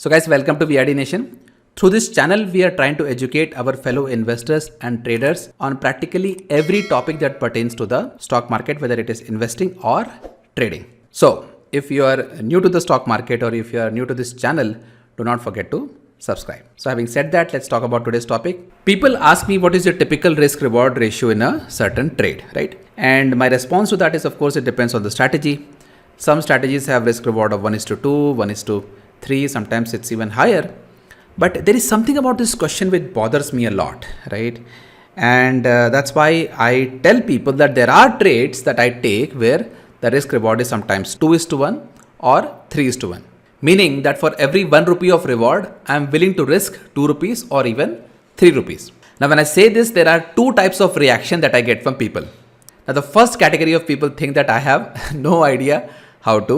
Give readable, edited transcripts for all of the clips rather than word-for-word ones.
So guys, welcome to VRD Nation. Through this channel, we are trying to educate our fellow investors and traders on practically every topic that pertains to the stock market, whether it is investing or trading. So if you are new to the stock market or if you are new to this channel, do not forget to subscribe. So having said that, let's talk about today's topic. People ask me what is your typical risk reward ratio in a certain trade, right? And my response to that is, of course, it depends on the strategy. Some strategies have risk reward of 1:2, 1:3, sometimes it's even higher. But there is something about this question which bothers me a lot, right? And that's why I tell people that there are trades that I take where the risk reward is sometimes 2:1 or 3:1. Meaning that for every 1 rupee of reward, I am willing to risk 2 rupees or even 3 rupees. Now, when I say this, there are two types of reaction that I get from people. Now, the first category of people think that I have no idea how to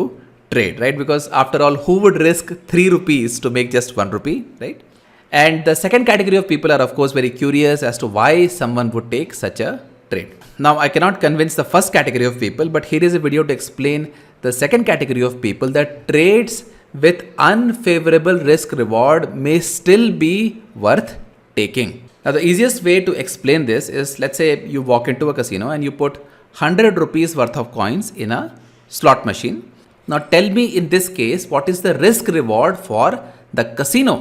trade, right? Because after all, who would risk 3 rupees to make just 1 rupee, right? And the second category of people are, of course, very curious as to why someone would take such a trade. Now, I cannot convince the first category of people, but here is a video to explain the second category of people that trades with unfavorable risk reward may still be worth taking. Now, the easiest way to explain this is, let's say you walk into a casino and you put 100 rupees worth of coins in a slot machine. Now tell me, in this case, what is the risk reward for the casino?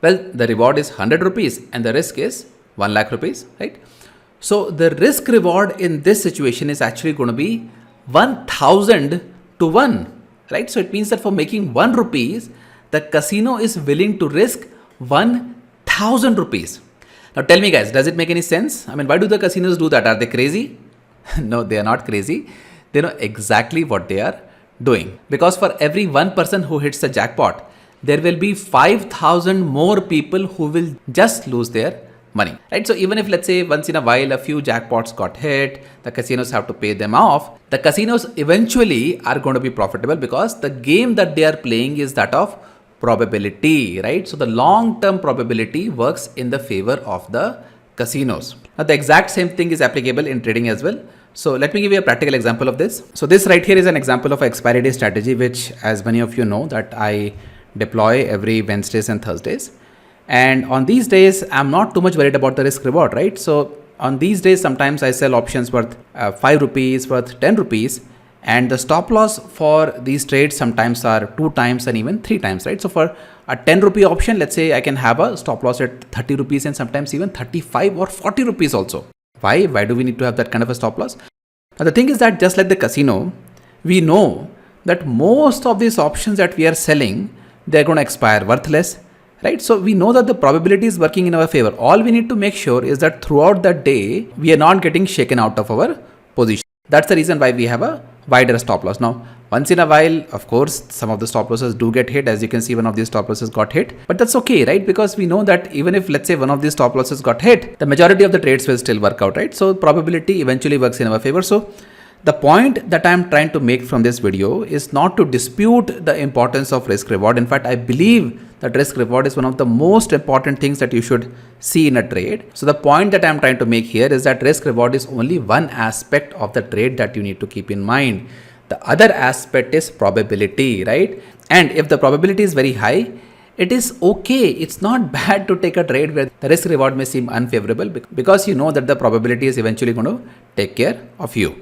Well, the reward is 100 rupees and the risk is 1 lakh rupees, right? So the risk reward in this situation is actually going to be 1000 to 1, right? So it means that for making 1 rupees, the casino is willing to risk 1000 rupees. Now tell me guys, does it make any sense? I mean, why do the casinos do that? Are they crazy? No, they are not crazy. They know exactly what they are doing. Because for every one person who hits the jackpot, there will be 5,000 more people who will just lose their money, right? So even if, let's say, once in a while a few jackpots got hit, the casinos have to pay them off, the casinos eventually are going to be profitable because the game that they are playing is that of probability, right? So the long-term probability works in the favor of the casinos. Now the exact same thing is applicable in trading as well. So let me give you a practical example of this. So this right here is an example of an expiry day strategy, which, as many of you know, that I deploy every Wednesdays and Thursdays. And on these days, I'm not too much worried about the risk reward, right? So on these days, sometimes I sell options worth 5 rupees, worth 10 rupees. And the stop loss for these trades sometimes are 2 times and even 3 times, right? So for a 10 rupee option, let's say I can have a stop loss at 30 rupees and sometimes even 35 or 40 rupees also. Why? Why do we need to have that kind of a stop loss? Now the thing is that just like the casino, we know that most of these options that we are selling, they're going to expire worthless, right? So we know that the probability is working in our favor. All we need to make sure is that throughout the day, we are not getting shaken out of our position. That's the reason why we have a wider stop loss. Now, once in a while, of course, some of the stop losses do get hit. As you can see, one of these stop losses got hit, but that's okay, right? Because we know that even if, let's say, one of these stop losses got hit, the majority of the trades will still work out, right? So probability eventually works in our favor. So the point that I'm trying to make from this video is not to dispute the importance of risk reward. In fact, I believe that risk reward is one of the most important things that you should see in a trade. So the point that I'm trying to make here is that risk reward is only one aspect of the trade that you need to keep in mind. The other aspect is probability, right? And if the probability is very high, it is okay. It's not bad to take a trade where the risk reward may seem unfavorable because you know that the probability is eventually going to take care of you.